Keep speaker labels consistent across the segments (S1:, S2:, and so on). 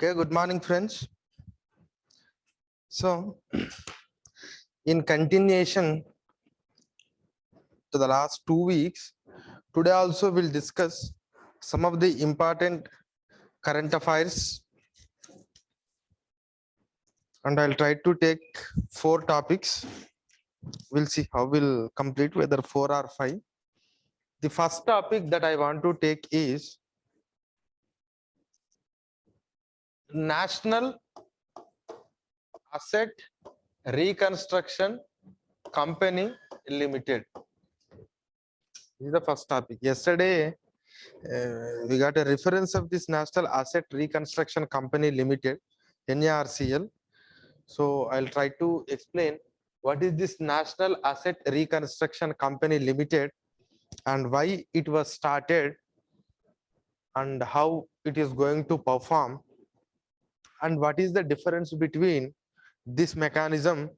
S1: Okay, good morning, friends. So, in continuation to the last 2 weeks, today also we'll discuss some of the important current affairs, and I'll try to take 4 topics. We'll see how we'll complete, whether 4 or 5. The first topic that I want to take is National Asset Reconstruction Company Limited. This is the first topic. Yesterday, we got a reference of this National Asset Reconstruction Company Limited, NARCL. So I'll try to explain what is this National Asset Reconstruction Company Limited and why it was started and how it is going to perform, and what is the difference between this mechanism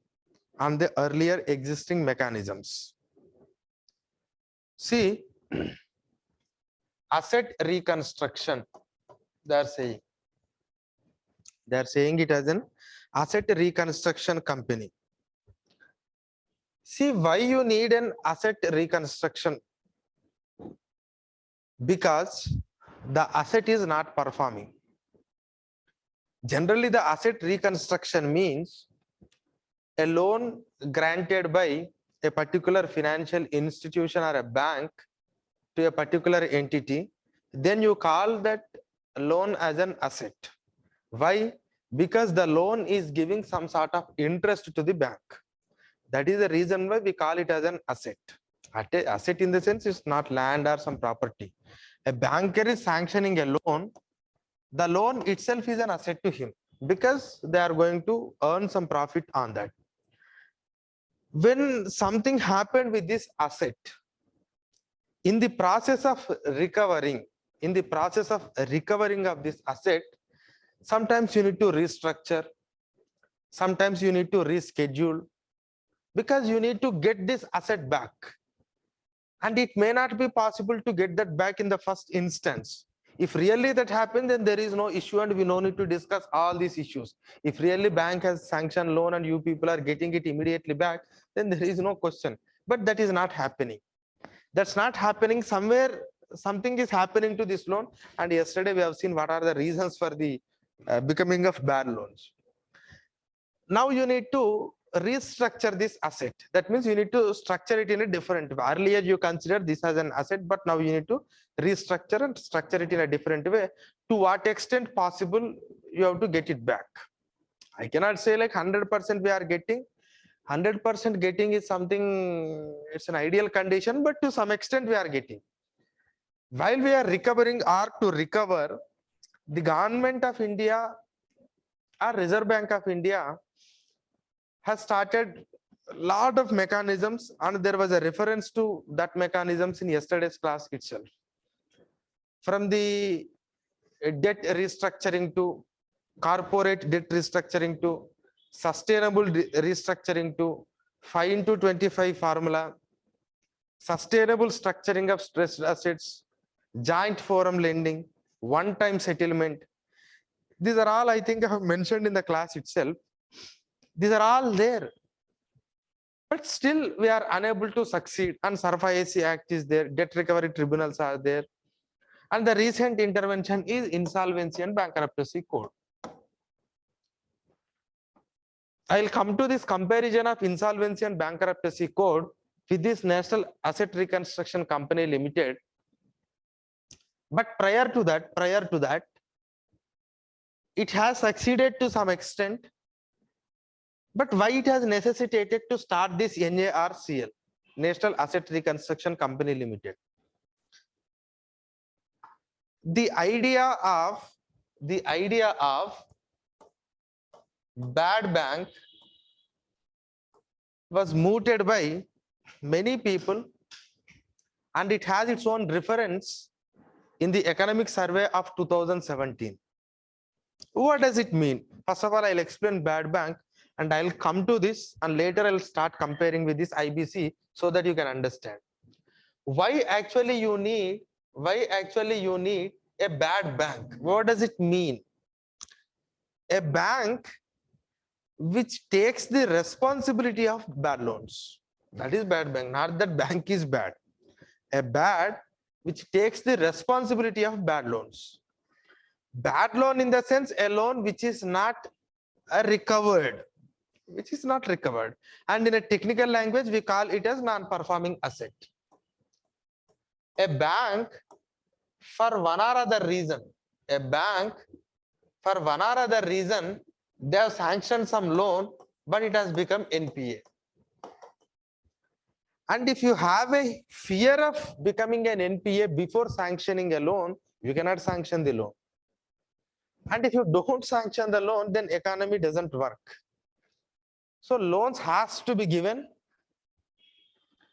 S1: and the earlier existing mechanisms. See, asset reconstruction, they are saying it as an asset reconstruction company. See, why you need an asset reconstruction? Because the asset is not performing. Generally, the asset reconstruction means a loan granted by a particular financial institution or a bank to a particular entity, then you call that loan as an asset. Why? Because the loan is giving some sort of interest to the bank. That is the reason why we call it as an asset. Asset in the sense it's not land or some property. A banker is sanctioning a loan. The loan itself is an asset to him because they are going to earn some profit on that. When something happened with this asset, in the process of recovering of this asset, sometimes you need to restructure, sometimes you need to reschedule, because you need to get this asset back. And it may not be possible to get that back in the first instance. If really that happened, then there is no issue and we no need to discuss all these issues. If really bank has sanctioned loan and you people are getting it immediately back, then there is no question. But that is not happening. That's not happening. Somewhere something is happening to this loan, and yesterday we have seen what are the reasons for the becoming of bad loans. Now you need to restructure this asset. That means you need to structure it in a different way. Earlier you considered this as an asset, but now you need to restructure and structure it in a different way. To what extent possible you have to get it back? I cannot say like 100% we are getting. 100% getting is something, it's an ideal condition, but to some extent we are getting. While we are recovering or to recover, the government of India or Reserve Bank of India has started a lot of mechanisms, and there was a reference to that mechanisms in yesterday's class itself. From the debt restructuring to corporate debt restructuring to sustainable restructuring to 5 into 25 formula, sustainable structuring of stressed assets, joint forum lending, one-time settlement. These are all, I think I have mentioned in the class itself. These are all there. But still we are unable to succeed, and SARFA-AC Act is there, debt recovery tribunals are there. And the recent intervention is Insolvency and Bankruptcy Code. I'll come to this comparison of Insolvency and Bankruptcy Code with this National Asset Reconstruction Company Limited. But prior to that, it has succeeded to some extent. But why it has necessitated to start this NARCL, National Asset Reconstruction Company Limited? The idea of bad bank was mooted by many people, and it has its own reference in the economic survey of 2017. What does it mean? First of all, I'll explain bad bank, and I'll come to this, and later I'll start comparing with this IBC so that you can understand why actually you need a bad bank. What does it mean? A bank which takes the responsibility of bad loans. That is bad bank, not that bank is bad. A bad which takes the responsibility of bad loans. Bad loan in the sense a loan which is not recovered, and in a technical language we call it as non-performing asset. A bank for one or other reason, they have sanctioned some loan, but it has become NPA. And if you have a fear of becoming an NPA before sanctioning a loan, you cannot sanction the loan. And if you don't sanction the loan, then economy doesn't work. So loans has to be given.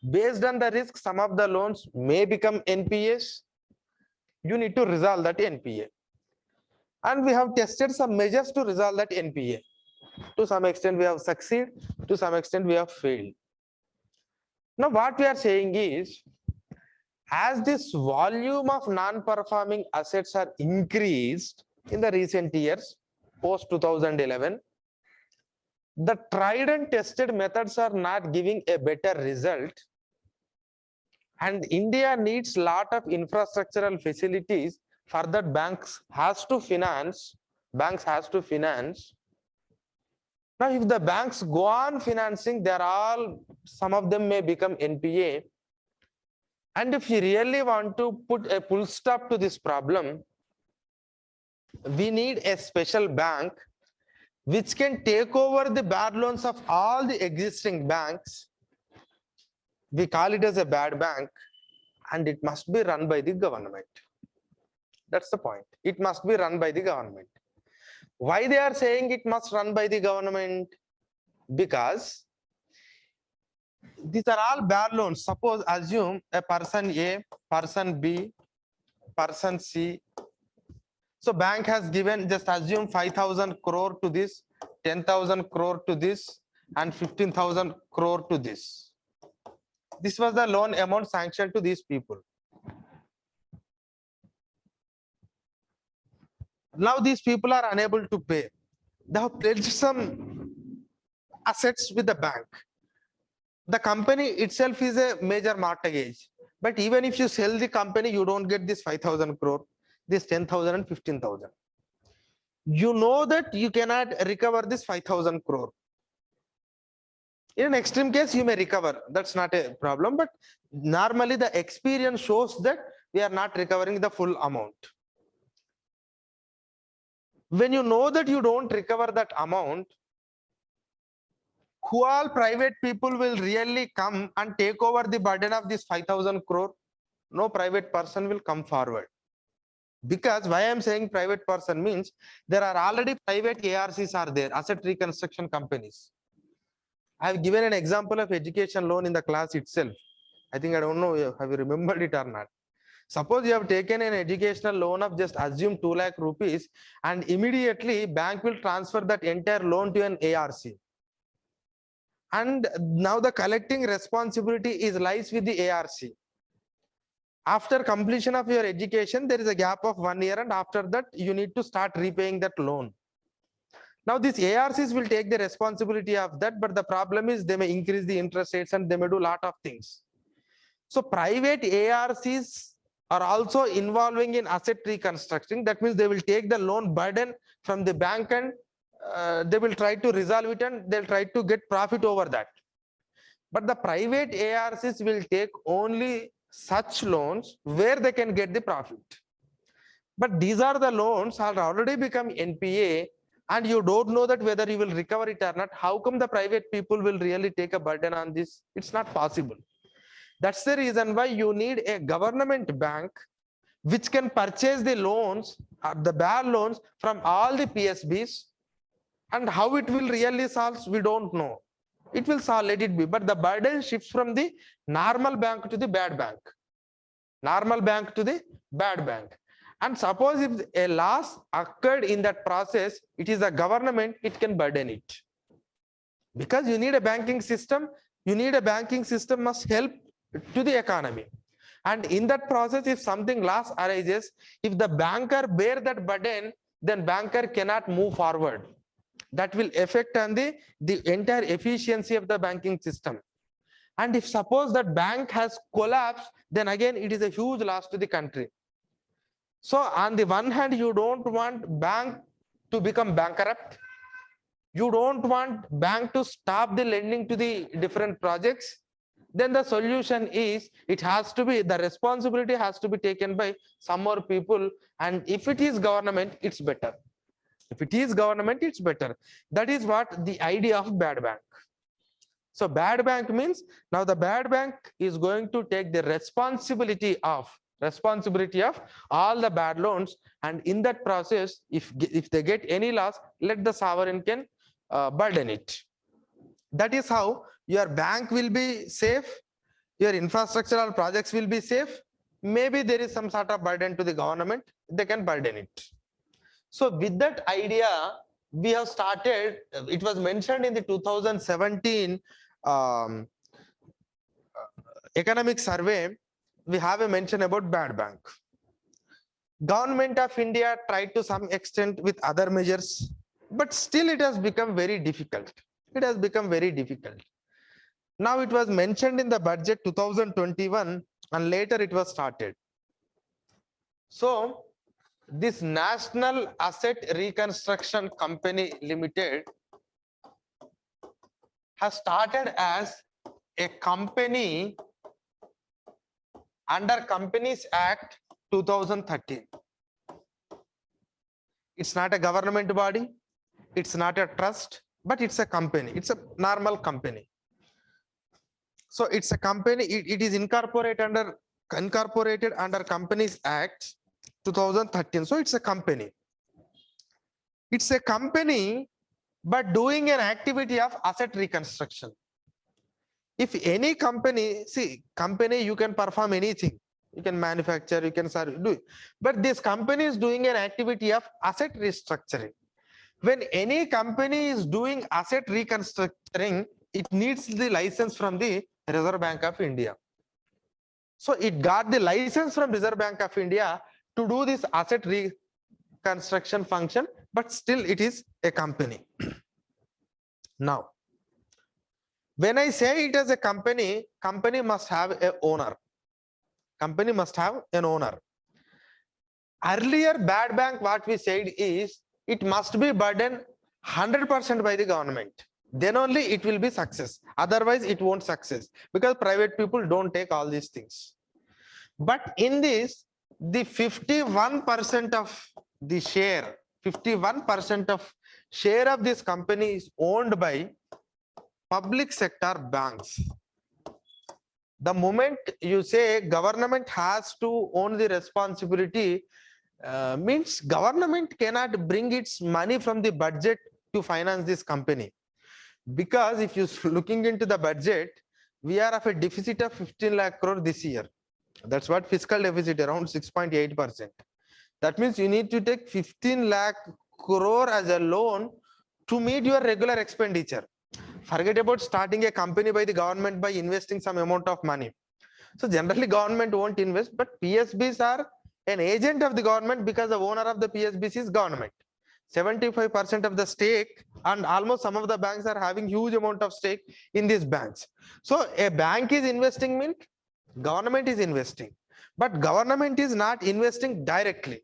S1: Based on the risk, some of the loans may become NPAs. You need to resolve that NPA. And we have tested some measures to resolve that NPA. To some extent we have succeeded, to some extent we have failed. Now what we are saying is, as this volume of non-performing assets are increased in the recent years, post 2011, the tried and tested methods are not giving a better result. And India needs a lot of infrastructural facilities for that banks has to finance. Now, if the banks go on financing, some of them may become NPA. And if you really want to put a full stop to this problem, we need a special bank which can take over the bad loans of all the existing banks. We call it as a bad bank, and it must be run by the government. That's the point. It must be run by the government. Why they are saying it must run by the government? Because these are all bad loans. Suppose assume a person A, person B, person C. So bank has given, just assume 5,000 crore to this, 10,000 crore to this, and 15,000 crore to this. This was the loan amount sanctioned to these people. Now these people are unable to pay. They have pledged some assets with the bank. The company itself is a major mortgage. But even if you sell the company, you don't get this 5,000 crore, this 10,000 and 15,000. You know that you cannot recover this 5,000 crore. In an extreme case, you may recover. That's not a problem. But normally the experience shows that we are not recovering the full amount. When you know that you don't recover that amount, who all private people will really come and take over the burden of this 5,000 crore? No private person will come forward. Because why I'm saying private person means there are already private ARCs are there, asset reconstruction companies. I have given an example of education loan in the class itself. I think, I don't know, have you remembered it or not? Suppose you have taken an educational loan of just assume 2 lakh rupees, and immediately bank will transfer that entire loan to an ARC. And now the collecting responsibility lies with the ARC. After completion of your education, there is a gap of 1 year, and after that you need to start repaying that loan. Now these ARCs will take the responsibility of that, but the problem is they may increase the interest rates and they may do a lot of things. So private ARCs are also involving in asset reconstructing. That means they will take the loan burden from the bank and they will try to resolve it, and they'll try to get profit over that. But the private ARCs will take only such loans where they can get the profit. But these are the loans are already become NPA, and you don't know that whether you will recover it or not. How come the private people will really take a burden on this? It's not possible. That's the reason why you need a government bank which can purchase the loans, the bad loans from all the PSBs. And how it will really solve, we don't know. It will solve, let it be. But the burden shifts from the normal bank to the bad bank. And suppose if a loss occurred in that process, it is the government, it can burden it. Because you need a banking system, must help to the economy. And in that process, if something loss arises, if the banker bear that burden, then banker cannot move forward. That will affect on the entire efficiency of the banking system. And if suppose that bank has collapsed, then again it is a huge loss to the country. So on the one hand, you don't want bank to become bankrupt. You don't want bank to stop the lending to the different projects. Then the solution is, it has to be, the responsibility has to be taken by some more people. And if it is government, it's better. If it is government, it's better. That is what the idea of bad bank. So bad bank means now the bad bank is going to take the responsibility of all the bad loans, and in that process, if they get any loss, let the sovereign can burden it. That is how your bank will be safe, your infrastructural projects will be safe. Maybe there is some sort of burden to the government, they can burden it. So with that idea, we have started, it was mentioned in the 2017 economic survey, we have a mention about bad bank. Government of India tried to some extent with other measures, but still it has become very difficult. It has become very difficult. Now it was mentioned in the budget 2021 and later it was started. So this National Asset Reconstruction Company Limited has started as a company under Companies Act 2013. It's not a government body, it's not a trust, but it's a company. It's a normal company. So it's a company, it is incorporated under Companies Act 2013. So it's a company. It's a company, but doing an activity of asset reconstruction. If any company, see, company, you can perform anything. You can manufacture, you can do it. But this company is doing an activity of asset restructuring. When any company is doing asset reconstructing, it needs the license from the Reserve Bank of India. So it got the license from Reserve Bank of India to do this asset reconstruction function, but still it is a company. Now, when I say it as a company, company must have an owner. Company must have an owner. Earlier, bad bank, what we said is, it must be burdened 100% by the government. Then only it will be success. Otherwise, it won't success because private people don't take all these things. But in this, the 51% of the share, 51% of share of this company is owned by public sector banks. The moment you say government has to own the responsibility, means government cannot bring its money from the budget to finance this company. Because if you're looking into the budget, we are of a deficit of 15 lakh crore this year. That's what fiscal deficit, around 6.8%. That means you need to take 15 lakh crore as a loan to meet your regular expenditure. Forget about starting a company by the government by investing some amount of money. So generally government won't invest, but PSBs are an agent of the government because the owner of the PSBs is government. 75% of the stake, and almost some of the banks are having huge amount of stake in these banks. So a bank is investing means government is investing, but government is not investing directly.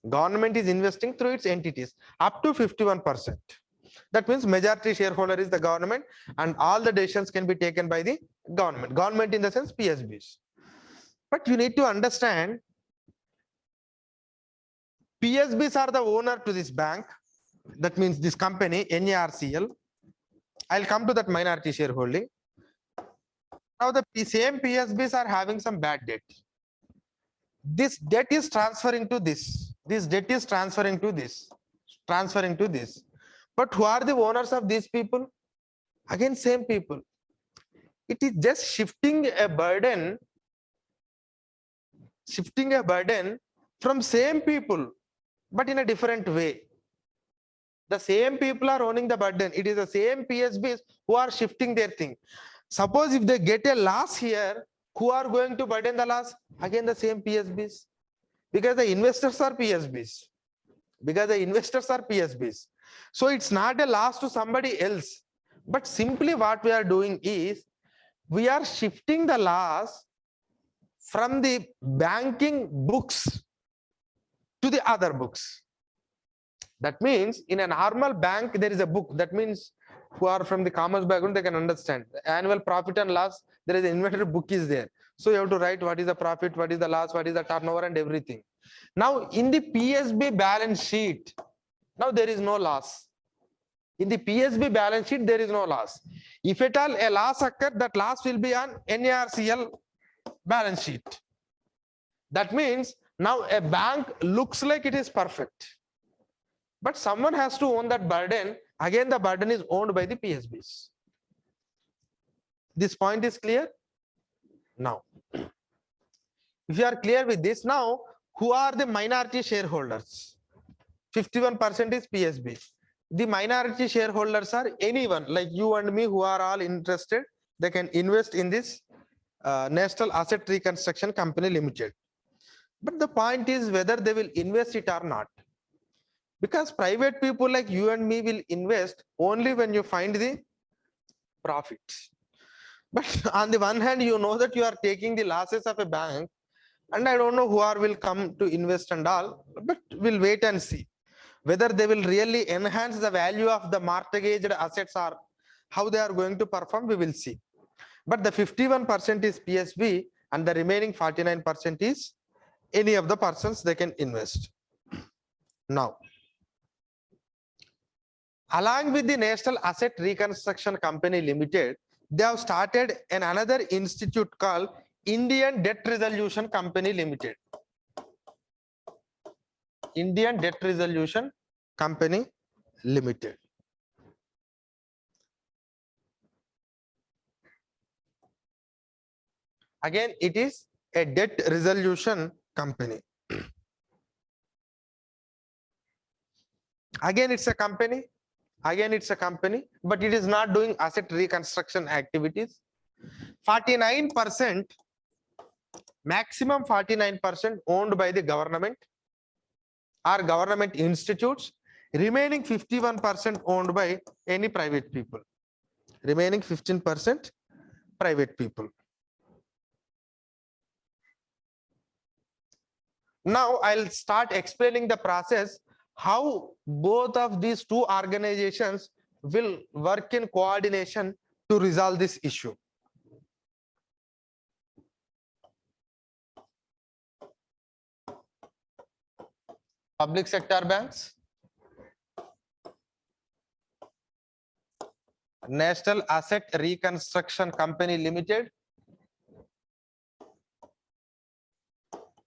S1: Government is investing through its entities up to 51%. That means majority shareholder is the government and all the decisions can be taken by the government. Government in the sense PSBs. But you need to understand, PSBs are the owner to this bank. That means this company, NARCL. I'll come to that minority shareholding. Now the same PSBs are having some bad debt. This debt is transferring to this. This debt is transferring to this. Transferring to this. But who are the owners of these people? Again, same people. It is just shifting a burden from same people, but in a different way. The same people are owning the burden. It is the same PSBs who are shifting their thing. Suppose if they get a loss here, who are going to burden the loss? Again, the same PSBs. Because the investors are PSBs. because the investors are PSBs. So it's not a loss to somebody else, but simply what we are doing is we are shifting the loss from the banking books to the other books. That means in a normal bank, there is a book. That means who are from the commerce background, they can understand. The annual profit and loss, there is an inventory book is there. So you have to write what is the profit, what is the loss, what is the turnover and everything. Now in the PSB balance sheet, now there is no loss. In the PSB balance sheet, there is no loss. If at all a loss occurs, that loss will be on NARCL balance sheet. That means now a bank looks like it is perfect, but someone has to own that burden. Again, the burden is owned by the PSBs. This point is clear? Now, if you are clear with this, now who are the minority shareholders? 51% is PSB. The minority shareholders are anyone like you and me who are all interested. They can invest in this National Asset Reconstruction Company Limited. But the point is whether they will invest it or not. Because private people like you and me will invest only when you find the profit. But on the one hand, you know that you are taking the losses of a bank, and I don't know who are will come to invest and all, but we'll wait and see whether they will really enhance the value of the mortgaged assets or how they are going to perform, we will see. But the 51% is PSB and the remaining 49% is any of the persons they can invest. Now, along with the National Asset Reconstruction Company Limited, they have started another institute called Indian Debt Resolution Company Limited. Indian Debt Resolution Company Limited. Again, it is a debt resolution company. Again, it's a company. Again, it's a company, but it is not doing asset reconstruction activities. 49%, maximum 49% owned by the government or government institutes. Remaining 51% owned by any private people. Remaining 15% private people. Now I'll start explaining the process, how both of these two organizations will work in coordination to resolve this issue. Public sector banks, National Asset Reconstruction Company Limited,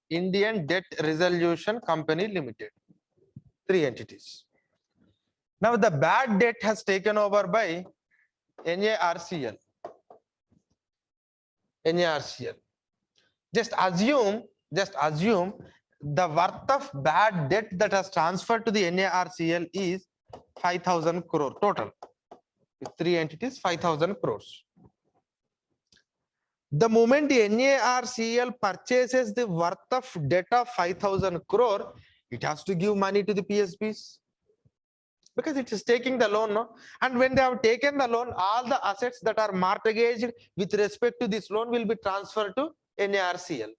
S1: Indian Debt Resolution Company Limited. 3 entities. Now the bad debt has taken over by NARCL. NARCL. Just assume the worth of bad debt that has transferred to the NARCL is 5,000 crore total. With 3 entities, 5,000 crores. The moment the NARCL purchases the worth of debt of 5,000 crore, it has to give money to the PSBs because it is taking the loan, no? And when they have taken the loan, all the assets that are mortgaged with respect to this loan will be transferred to NARCL.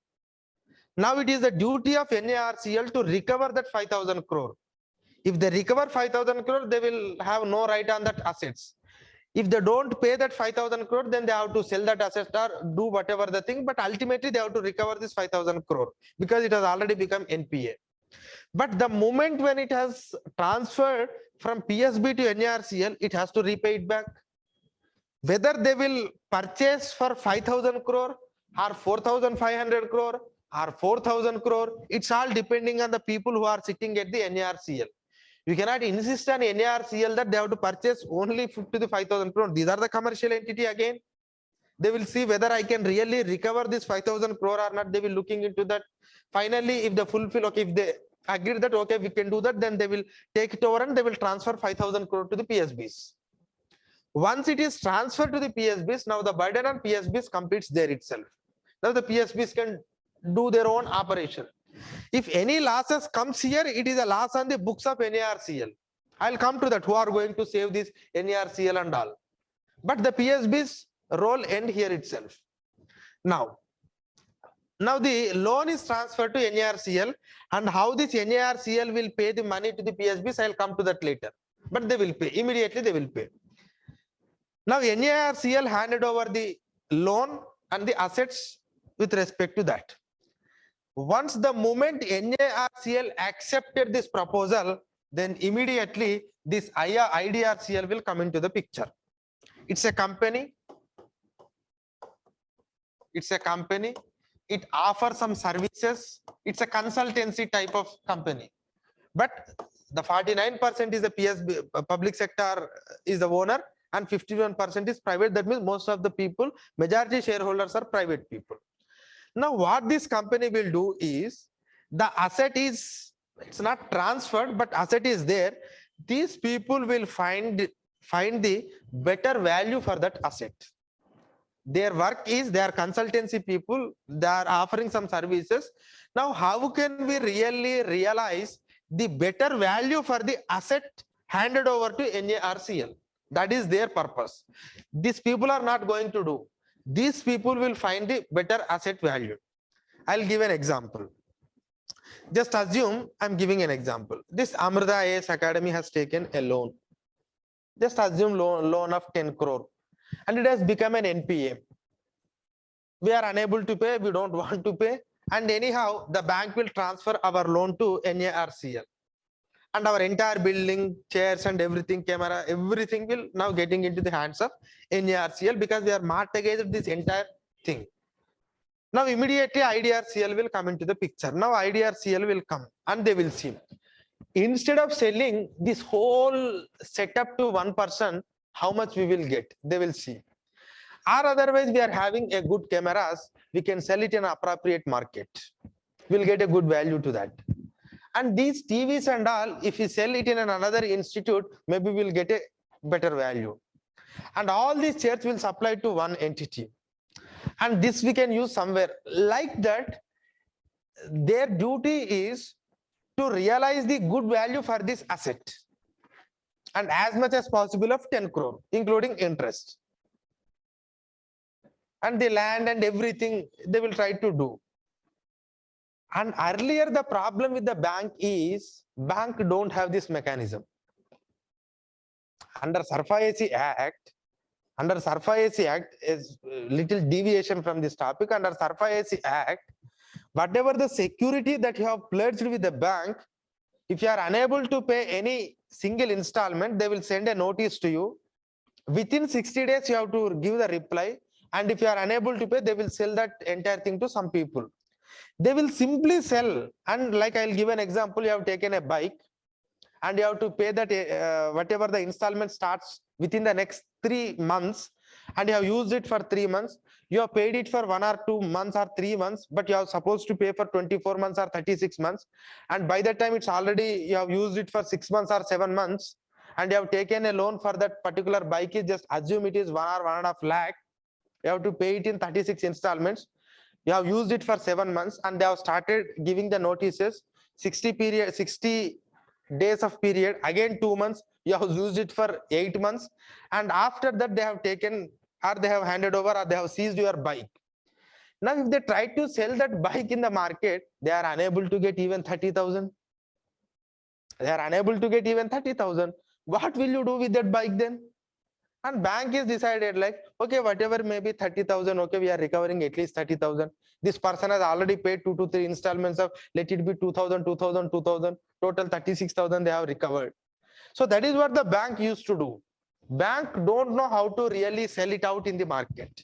S1: Now it is the duty of NARCL to recover that 5,000 crore. If they recover 5,000 crore, they will have no right on that assets. If they don't pay that 5,000 crore, then they have to sell that asset or do whatever the thing, but ultimately they have to recover this 5,000 crore because it has already become NPA. But the moment when it has transferred from PSB to NARCL, it has to repay it back. Whether they will purchase for 5,000 crore or 4,500 crore or 4,000 crore, it's all depending on the people who are sitting at the NARCL. You cannot insist on NARCL that they have to purchase only to the 5,000 crore. These are the commercial entity again. They will see whether I can really recover this 5,000 crore or not. They will looking into that. Finally, if they fulfill, okay, if they agree that, okay, we can do that, then they will take it over and they will transfer 5,000 crore to the PSBs. Once it is transferred to the PSBs, now the burden on PSBs completes there itself. Now the PSBs can do their own operation. If any losses comes here, it is a loss on the books of NARCL. I'll come to that, who are going to save this NARCL and all. But the PSB's role end here itself. Now the loan is transferred to NARCL, and how this NARCL will pay the money to the PSBs, I'll come to that later. But they will pay, immediately they will pay. Now NARCL handed over the loan and the assets with respect to that. Once the moment NARCL accepted this proposal, then immediately this IDRCL will come into the picture. It's a company. It offers some services. It's a consultancy type of company. But the 49% is the PSB, public sector is the owner, and 51% is private. That means most of the people, majority shareholders are private people. Now what this company will do is, the asset is, it's not transferred, but asset is there. These people will find the better value for that asset. Their work is, they are consultancy people, they are offering some services. Now how can we really realize the better value for the asset handed over to NARCL? That is their purpose. These people are not going to do. These people will find the better asset value. I'll give an example. Just assume I'm giving an example. This Amrita IAS Academy has taken a loan. Just assume loan of 10 crore. And it has become an NPA. We are unable to pay, we don't want to pay, and anyhow the bank will transfer our loan to NARCL, and our entire building, chairs and everything, camera, everything will now getting into the hands of NARCL, because we are mortgaged this entire thing. Now immediately IDRCL will come into the picture. Now IDRCL will come and they will see, instead of selling this whole setup to one person, how much we will get, they will see. Or otherwise we are having a good cameras, we can sell it in an appropriate market, we'll get a good value to that. And these TVs and all, if we sell it in another institute, maybe we'll get a better value. And all these chairs will supply to one entity, and this we can use somewhere. Like that, their duty is to realize the good value for this asset, and as much as possible of 10 crore, including interest. And the land and everything they will try to do. And earlier the problem with the bank is, bank don't have this mechanism. Under SARFA-AC Act is little deviation from this topic. Under SARFA-AC Act, whatever the security that you have pledged with the bank, if you are unable to pay any single installment, they will send a notice to you. Within 60 days, you have to give the reply. And if you are unable to pay, they will sell that entire thing to some people. They will simply sell. And like I'll give an example, you have taken a bike and you have to pay that whatever the installment starts within the next 3 months, and you have used it for 3 months. You have paid it for 1 or 2 months or 3 months, but you are supposed to pay for 24 months or 36 months. And by that time, it's already, you have used it for 6 months or 7 months, and you have taken a loan for that particular bike. Is just assume it is 1 or 1.5 lakh. You have to pay it in 36 installments. You have used it for 7 months, and they have started giving the notices, 60 days of period, again 2 months, you have used it for 8 months, and after that they have taken, or they have handed over, or they have seized your bike. Now if they try to sell that bike in the market, they are unable to get even 30,000. They are unable to get even 30,000. What will you do with that bike then? And bank is decided like, okay, whatever may be 30,000, okay, we are recovering at least 30,000. This person has already paid 2 to 3 installments of, let it be 2,000, 2,000, 2,000, total 36,000 they have recovered. So that is what the bank used to do. Bank don't know how to really sell it out in the market.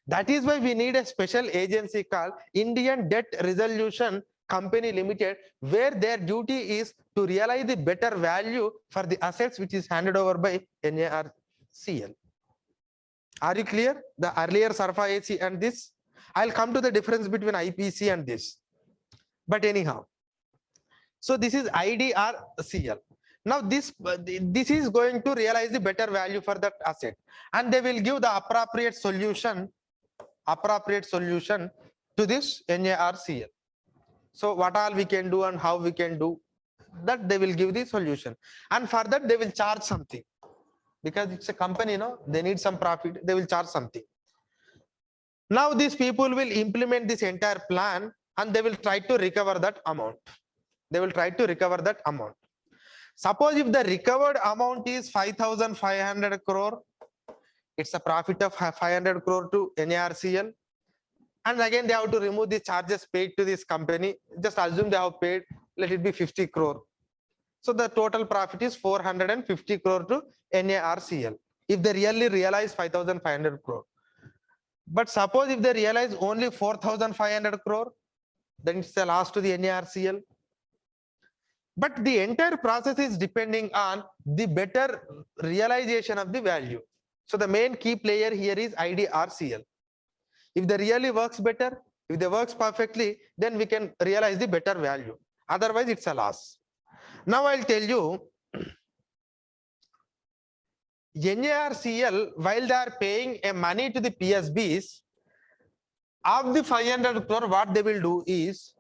S1: That is why we need a special agency called Indian Debt Resolution Company Limited, where their duty is to realize the better value for the assets which is handed over by NARCL. Are you clear? The earlier SARFA-AC and this. I'll come to the difference between IPC and this. But anyhow, so this is IDRCL. Now this is going to realize the better value for that asset, and they will give the appropriate solution to this NARCL. So what all we can do and how we can do that, they will give the solution. And for that they will charge something, because it's a company, they need some profit, they will charge something. Now these people will implement this entire plan and they will try to recover that amount. They will try to recover that amount. Suppose if the recovered amount is 5,500 crore, it's a profit of 500 crore to NARCL. And again, they have to remove the charges paid to this company. Just assume they have paid, let it be 50 crore. So the total profit is 450 crore to NARCL, if they really realize 5,500 crore. But suppose if they realize only 4,500 crore, then it's a loss to the NARCL. But the entire process is depending on the better realization of the value. So the main key player here is IDRCL. If they really works better, if they works perfectly, then we can realize the better value. Otherwise, it's a loss. Now I'll tell you, NARCL, while they are paying a money to the PSBs, of the 500 crore, what they will do is,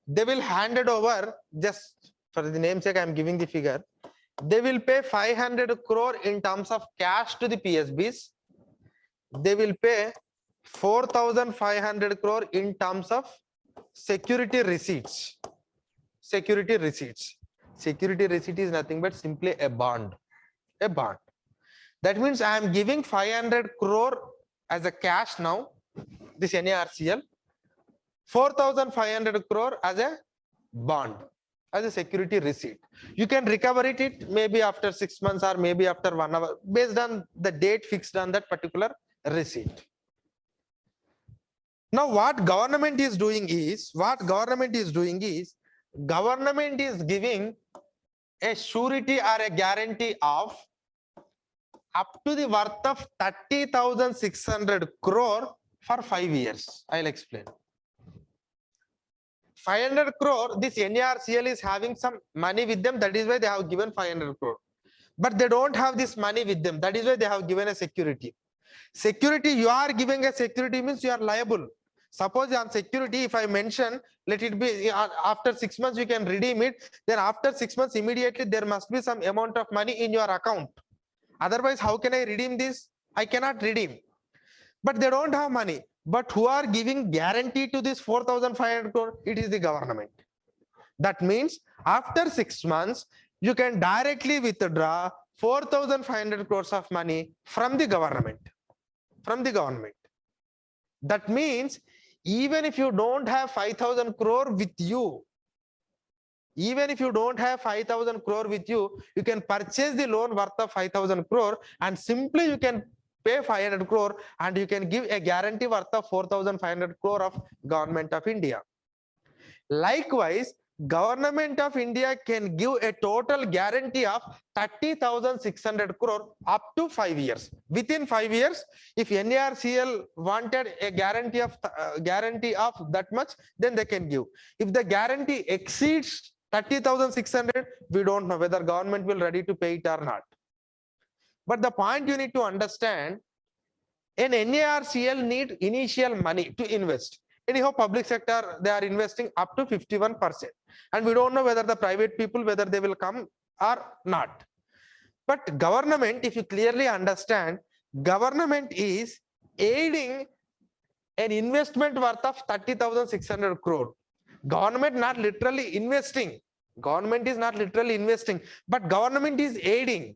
S1: they will hand it over, just for the namesake, I am giving the figure. They will pay 500 crore in terms of cash to the PSBs. They will pay 4,500 crore in terms of security receipts. Security receipts. Security receipt is nothing but simply a bond. A bond. That means I am giving 500 crore as a cash now, this NARCL, 4,500 crore as a bond, as a security receipt. You can recover it maybe after 6 months or maybe after 1 hour, based on the date fixed on that particular receipt. Now what government is doing is, government is giving a surety or a guarantee of up to the worth of 30,600 crore for 5 years. I'll explain. 500 crore, this NARCL is having some money with them, that is why they have given 500 crore. But they don't have this money with them, that is why they have given a security. Security, you are giving a security means you are liable. Suppose on security, if I mention, let it be after 6 months you can redeem it, then after 6 months immediately there must be some amount of money in your account. Otherwise, how can I redeem this? I cannot redeem. But they don't have money. But who are giving guarantee to this 4,500 crore? It is the government. That means after 6 months, you can directly withdraw 4,500 crores of money from the government. From the government. That means even if you don't have 5,000 crore with you, even if you don't have 5,000 crore with you, you can purchase the loan worth of 5,000 crore and simply you can pay 500 crore and you can give a guarantee worth of 4,500 crore of Government of India. Likewise, Government of India can give a total guarantee of 30,600 crore up to 5 years. Within 5 years, if NARCL wanted a guarantee of that much, then they can give. If the guarantee exceeds 30,600, we don't know whether government will ready to pay it or not. But the point you need to understand, an NARCL need initial money to invest. Anyhow, public sector, they are investing up to 51%. And we don't know whether the private people, whether they will come or not. But government, if you clearly understand, government is aiding an investment worth of 30,600 crore. Government not literally investing. Government is not literally investing, but government is aiding.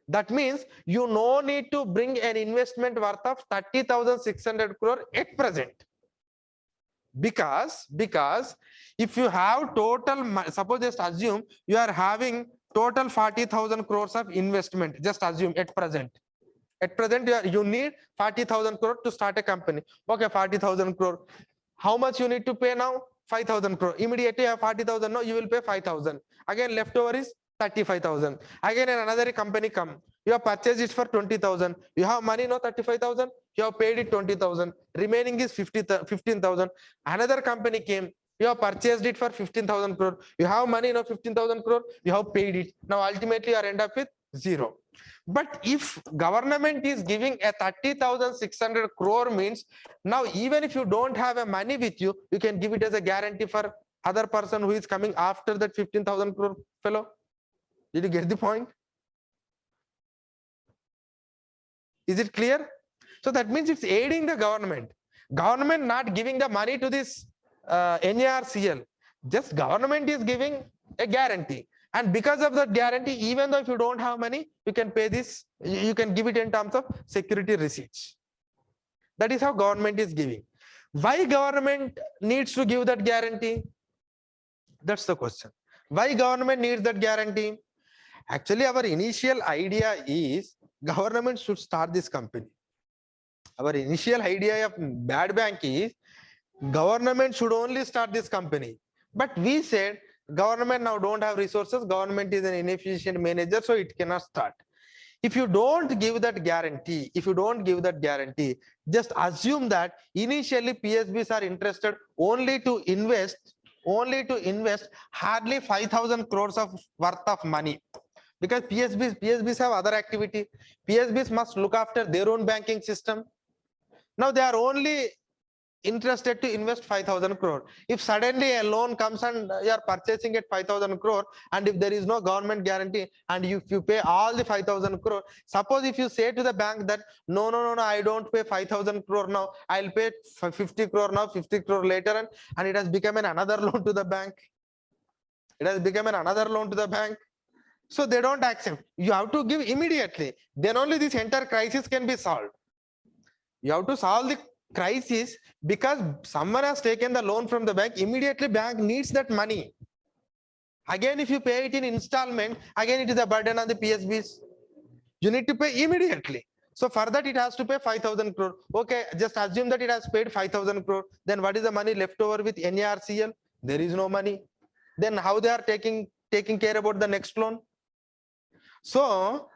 S1: That means you no need to bring an investment worth of 30,600 crore at present. Because if you have total, suppose just assume you are having total 40,000 crores of investment, just assume at present. At present, you need 40,000 crore to start a company. Okay, 40,000 crore. How much you need to pay now? 5,000 crore. Immediately you have 40,000, no, you will pay 5,000. Again, leftover is 35,000. Again, another company come. You have purchased it for 20,000. You have money, no, 35,000. You have paid it 20,000. Remaining is 15,000. Another company came. You have purchased it for 15,000 crore. You have money, no, 15,000 crore. You have paid it. Now, ultimately, you are end up with 0. But if government is giving a 30,600 crore means, now even if you don't have a money with you, you can give it as a guarantee for other person who is coming after that 15,000 crore fellow. Did you get the point? Is it clear? So that means it's aiding the government. Government not giving the money to this NARCL. Just government is giving a guarantee. And because of that guarantee, even though if you don't have money, you can pay this, you can give it in terms of security receipts. That is how government is giving. Why government needs to give that guarantee? That's the question. Why government needs that guarantee? Actually, our initial idea is government should start this company. Our initial idea of bad bank is government should only start this company. But we said government now don't have resources, government is an inefficient manager, so it cannot start. If you don't give that guarantee, just assume that initially PSBs are interested only to invest hardly 5,000 crores of worth of money. Because PSBs have other activity. PSBs must look after their own banking system. Now they are only interested to invest 5,000 crore. If suddenly a loan comes and you are purchasing at 5,000 crore, and if there is no government guarantee, and if you pay all the 5,000 crore, suppose if you say to the bank that no, I don't pay 5,000 crore now, I'll pay 50 crore now, 50 crore later, and it has become another loan to the bank. So they don't accept. You have to give immediately. Then only this entire crisis can be solved. You have to solve the crisis because someone has taken the loan from the bank. Immediately bank needs that money. Again, if you pay it in installment, again it is a burden on the PSBs. You need to pay immediately. So for that it has to pay 5,000 crore. Okay, just assume that it has paid 5,000 crore. Then what is the money left over with NARCL? There is no money. Then how they are taking care about the next loan? So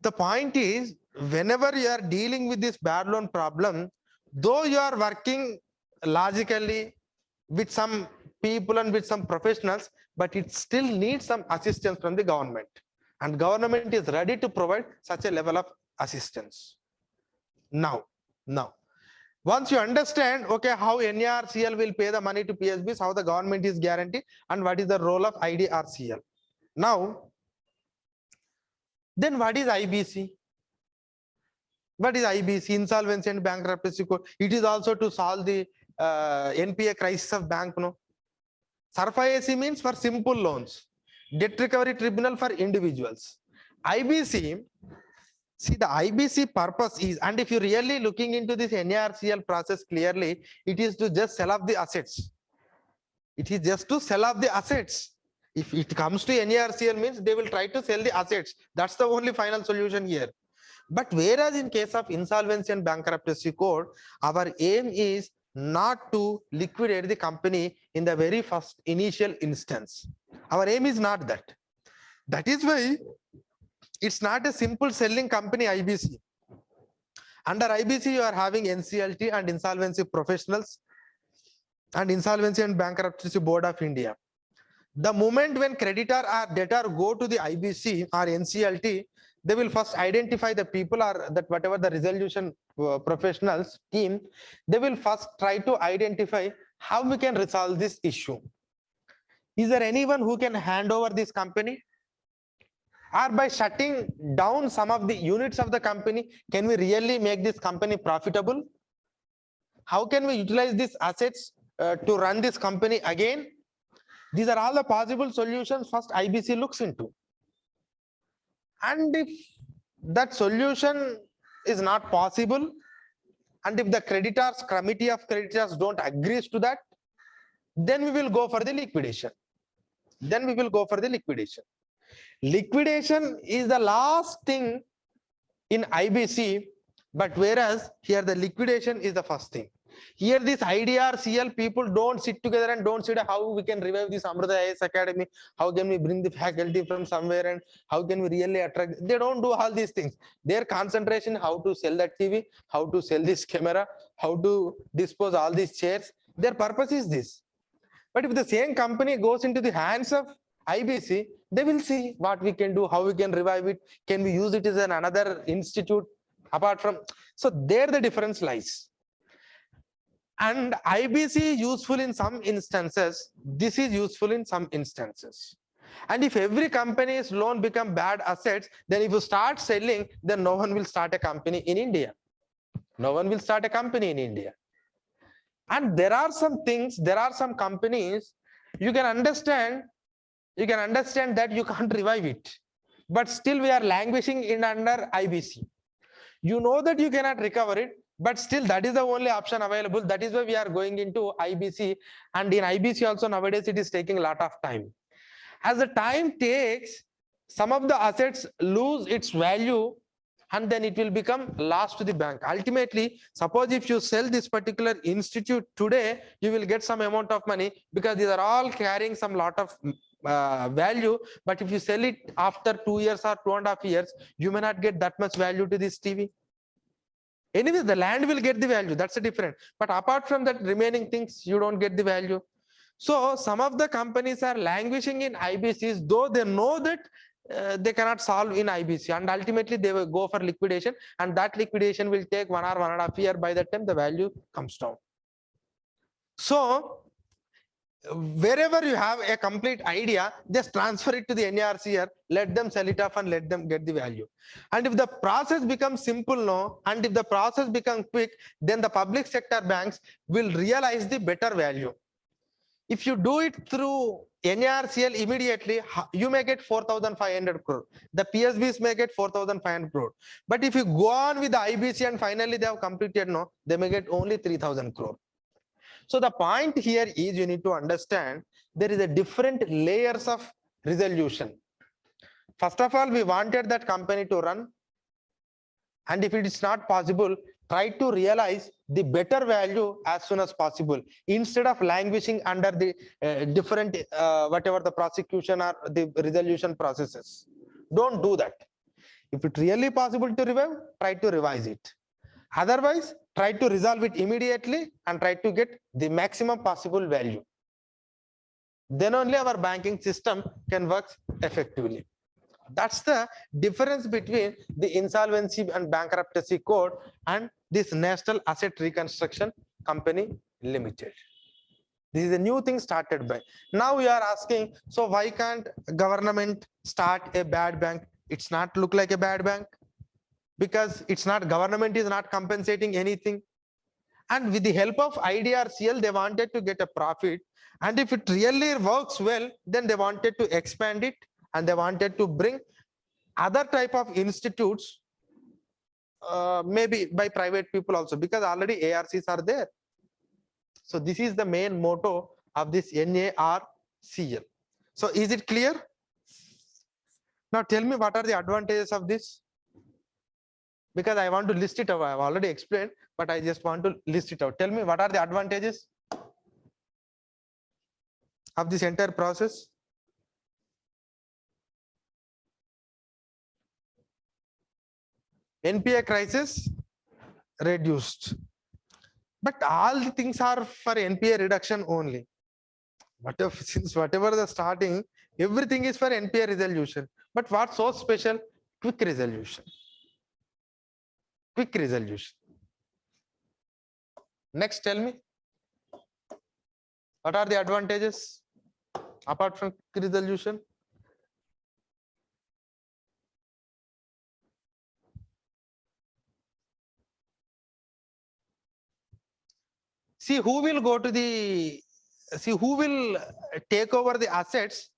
S1: the point is, whenever you are dealing with this bad loan problem, though you are working logically with some people and with some professionals, but it still needs some assistance from the government. And government is ready to provide such a level of assistance. Now, once you understand, okay, how NARCL will pay the money to PSBs, how the government is guaranteed, and what is the role of IDRCL. Now, then what is IBC? What is IBC? Insolvency and Bankruptcy Code. It is also to solve the NPA crisis of bank. No? SARFAESI means for simple loans. Debt Recovery Tribunal for individuals. IBC, see the IBC purpose is, and if you're really looking into this NARCL process clearly, it is to just sell off the assets. It is just to sell off the assets. If it comes to NARCL means they will try to sell the assets. That's the only final solution here. But whereas in case of Insolvency and Bankruptcy Code, our aim is not to liquidate the company in the very first initial instance. Our aim is not that. That is why it's not a simple selling company, IBC. Under IBC, you are having NCLT and Insolvency Professionals and Insolvency and Bankruptcy Board of India. The moment when creditor or debtor go to the IBC or NCLT, they will first identify the people or that whatever the resolution professionals team, they will first try to identify how we can resolve this issue. Is there anyone who can hand over this company? Or by shutting down some of the units of the company, can we really make this company profitable? How can we utilize these assets to run this company again? These are all the possible solutions first IBC looks into. And if that solution is not possible, and if the creditors, committee of creditors don't agree to that, then we will go for the liquidation. Liquidation is the last thing in IBC, but whereas here the liquidation is the first thing. Here this IDRCL people don't sit together and don't say how we can revive this Amrita IAS Academy, how can we bring the faculty from somewhere and how can we really attract. They don't do all these things. Their concentration how to sell that TV, how to sell this camera, how to dispose all these chairs. Their purpose is this. But if the same company goes into the hands of IBC, they will see what we can do, how we can revive it. Can we use it as another institute apart from? So there the difference lies. And IBC useful in some instances, this is useful in some instances. And if every company's loan become bad assets, then if you start selling, then no one will start a company in India. No one will start a company in India. And there are some things, there are some companies, you can understand that you can't revive it. But still we are languishing in under IBC. You know that you cannot recover it, but still that is the only option available. That is why we are going into IBC. And in IBC also nowadays it is taking a lot of time. As the time takes, some of the assets lose its value and then it will become lost to the bank. Ultimately, suppose if you sell this particular institute today, you will get some amount of money because these are all carrying some lot of value. But if you sell it after 2 years or 2.5 years, you may not get that much value to this TV. Anyway, the land will get the value. That's a different. But apart from that, remaining things, you don't get the value. So some of the companies are languishing in IBCs, though they know that they cannot solve in IBC, and ultimately they will go for liquidation, and that liquidation will take 1 or 1.5 years. By that time, the value comes down. So wherever you have a complete idea, just transfer it to the NARCL, let them sell it off and let them get the value. And if the process becomes simple now, and if the process becomes quick, then the public sector banks will realize the better value. If you do it through NARCL immediately, you may get 4,500 crore. The PSBs may get 4,500 crore. But if you go on with the IBC and finally they have completed, no, they may get only 3,000 crore. So the point here is you need to understand there is a different layers of resolution. First of all, we wanted that company to run. And if it is not possible, try to realize the better value as soon as possible instead of languishing under the different whatever the prosecution or the resolution processes. Don't do that. If it really possible to revive, try to revise it. Otherwise, try to resolve it immediately and try to get the maximum possible value. Then only our banking system can work effectively. That's the difference between the Insolvency and Bankruptcy Code and this National Asset Reconstruction Company Limited. This is a new thing started by. Now we are asking, so why can't government start a bad bank? It's not look like a bad bank because it's not, government is not compensating anything. And with the help of IDRCL, they wanted to get a profit. And if it really works well, then they wanted to expand it. And they wanted to bring other type of institutes, maybe by private people also, because already ARCs are there. So this is the main motto of this NARCL. So is it clear? Now tell me what are the advantages of this? Because I want to list it out. I have already explained, but I just want to list it out. Tell me what are the advantages of this entire process? NPA crisis reduced, but all the things are for NPA reduction only. Since whatever the starting, everything is for NPA resolution. But what's so special? Quick resolution. Quick resolution. Next, tell me, what are the advantages apart from quick resolution? See who will go to the, see who will take over the assets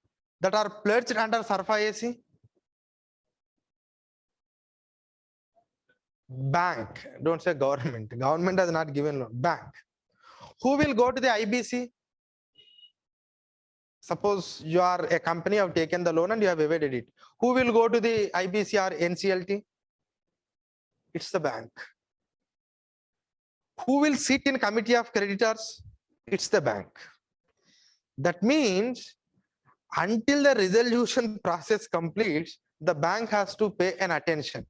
S1: that are pledged under SARFA-AC? Bank. Don't say government. Government has not given loan. Bank. Who will go to the IBC? Suppose you are a company, have taken the loan and you have evaded it. Who will go to the IBC or NCLT? It's the bank. Who will sit in committee of creditors? It's the bank. That means until the resolution process completes, the bank has to pay an attention.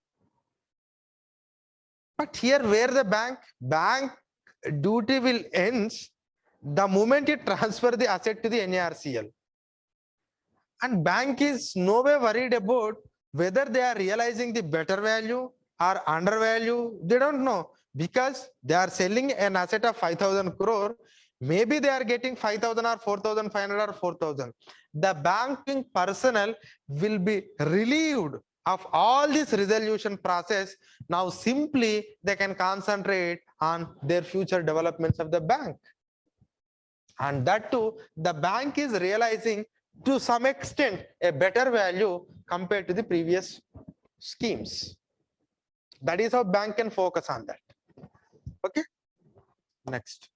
S1: But here where the bank duty will end the moment it transfer the asset to the NARCL. And bank is no way worried about whether they are realizing the better value or undervalue. They don't know, because they are selling an asset of 5,000 crore. Maybe they are getting 5,000 or 4,500 or 4,000. The banking personnel will be relieved of all this resolution process. Now simply they can concentrate on their future developments of the bank. And that too, the bank is realizing to some extent a better value compared to the previous schemes. That is how bank can focus on that. Okay, next.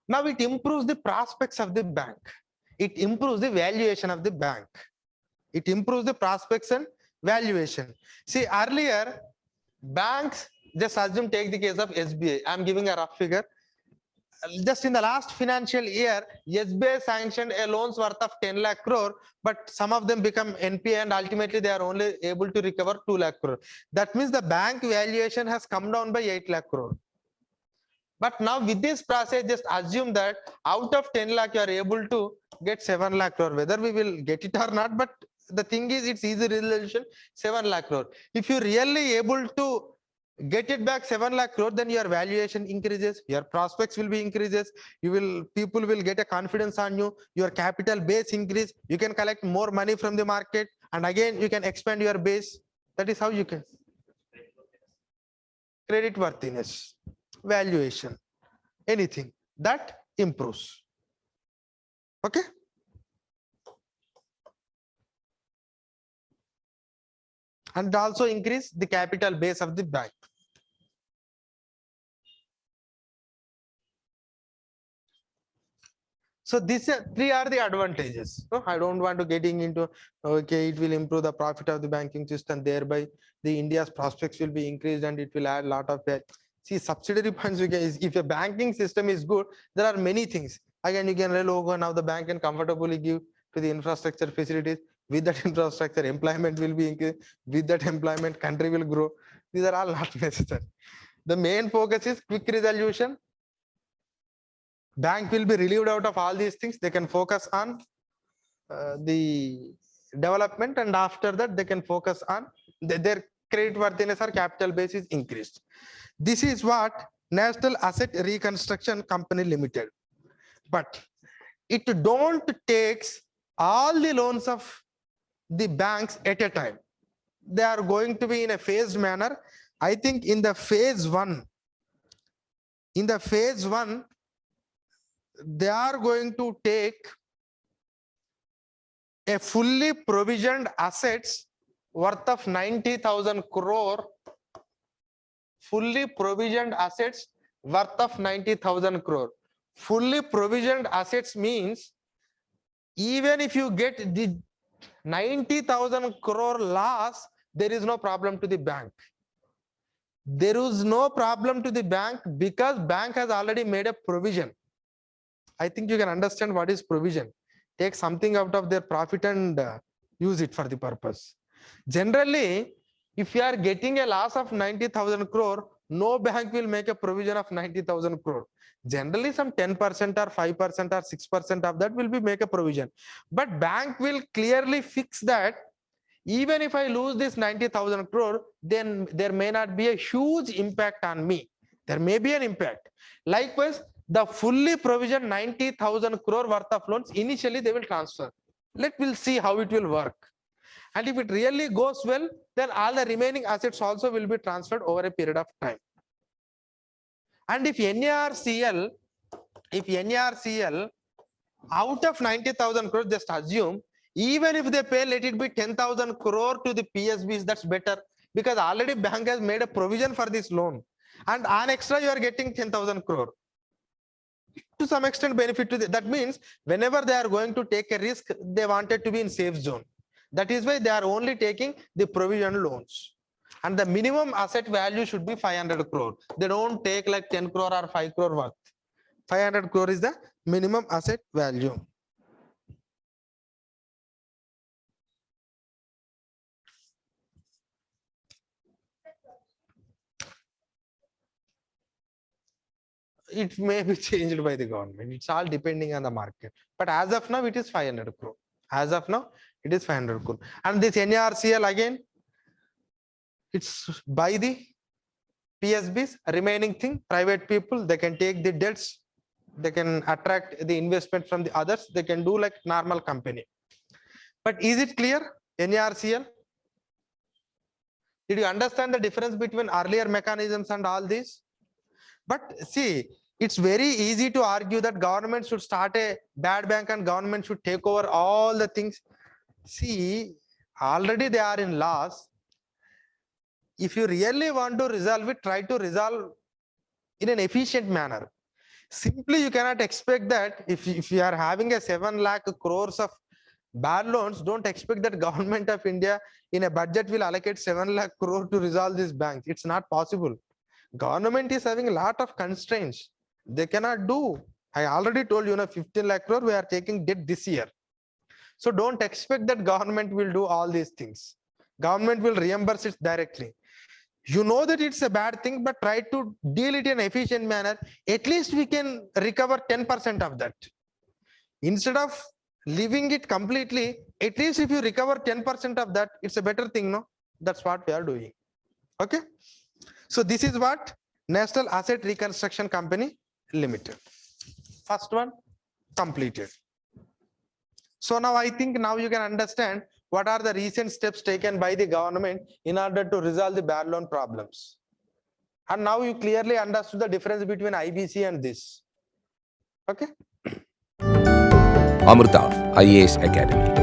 S1: Now it improves the prospects of the bank. It improves the valuation of the bank. It improves the prospects and valuation. See, earlier banks, just assume, take the case of SBI. I'm giving a rough figure. Just in the last financial year, SBI sanctioned a loans worth of 10 lakh crore, but some of them become NPA and ultimately they are only able to recover 2 lakh crore. That means the bank valuation has come down by 8 lakh crore. But now with this process, just assume that out of 10 lakh, you are able to get 7 lakh crore. Whether we will get it or not, but the thing is, it's easy resolution, 7 lakh crore. If you really able to get it back 7 lakh crore, then your valuation increases, your prospects will be increases, people will get a confidence on you, your capital base increase, you can collect more money from the market, and again you can expand your base. That is how you can. Credit worthiness, valuation, anything that improves. Okay. And also increase the capital base of the bank. So these three are the advantages. No, I don't want to getting into, okay, it will improve the profit of the banking system, thereby the India's prospects will be increased and it will add a lot of that. See, subsidiary points, if a banking system is good, there are many things. Again, you can logo, now the bank can comfortably give to the infrastructure facilities. With that infrastructure, employment will be increased. With that employment, country will grow. These are all not necessary. The main focus is quick resolution. Bank will be relieved out of all these things. They can focus on the development, and after that they can focus on their credit worthiness or capital base is increased. This is what National Asset Reconstruction Company Limited. But it don't takes all the loans of the banks at a time. They are going to be in a phased manner. I think in the phase one, they are going to take a fully provisioned assets worth of 90,000 crore. Fully provisioned assets worth of 90,000 crore. Fully provisioned assets means even if you get the 90,000 crore loss, there is no problem to the bank. There is no problem to the bank because bank has already made a provision. I think you can understand what is provision. Take something out of their profit and use it for the purpose. Generally, if you are getting a loss of 90,000 crore, no bank will make a provision of 90,000 crore. Generally, some 10% or 5% or 6% of that will be make a provision. But bank will clearly fix that even if I lose this 90,000 crore, then there may not be a huge impact on me. There may be an impact. Likewise, the fully provisioned 90,000 crore worth of loans, initially they will transfer. We'll see how it will work. And if it really goes well, then all the remaining assets also will be transferred over a period of time. And if NARCL out of 90,000 crore, just assume, even if they pay, let it be 10,000 crore to the PSBs, that's better because already bank has made a provision for this loan. And on extra, you are getting 10,000 crore. To some extent benefit to that means whenever they are going to take a risk, they wanted to be in safe zone. That is why they are only taking the provision loans. And the minimum asset value should be 500 crore. They don't take like 10 crore or 5 crore worth. 500 crore is the minimum asset value. It may be changed by the government. It's all depending on the market. But as of now, it is 500 crore. As of now, it is 500 crore. And this NARCL again, it's by the PSBs, remaining thing, private people, they can take the debts, they can attract the investment from the others, they can do like normal company. But is it clear, NARCL? Did you understand the difference between earlier mechanisms and all these? But see, it's very easy to argue that government should start a bad bank and government should take over all the things. See, already they are in loss. If you really want to resolve it, try to resolve in an efficient manner. Simply, you cannot expect that if you are having a 7 lakh crores of bad loans, don't expect that government of India in a budget will allocate 7 lakh crore to resolve these banks. It's not possible. Government is having a lot of constraints. They cannot do. I already told you, 15 lakh crore we are taking debt this year. So don't expect that government will do all these things. Government will reimburse it directly. You know that it's a bad thing, but try to deal it in an efficient manner. At least we can recover 10% of that. Instead of leaving it completely, at least if you recover 10% of that, it's a better thing, no? That's what we are doing. Okay. So this is what National Asset Reconstruction Company Limited. First one completed. So now I think now you can understand what are the recent steps taken by the government in order to resolve the bad loan problems. And now you clearly understood the difference between IBC and this. Okay.
S2: Amrita IAS Academy.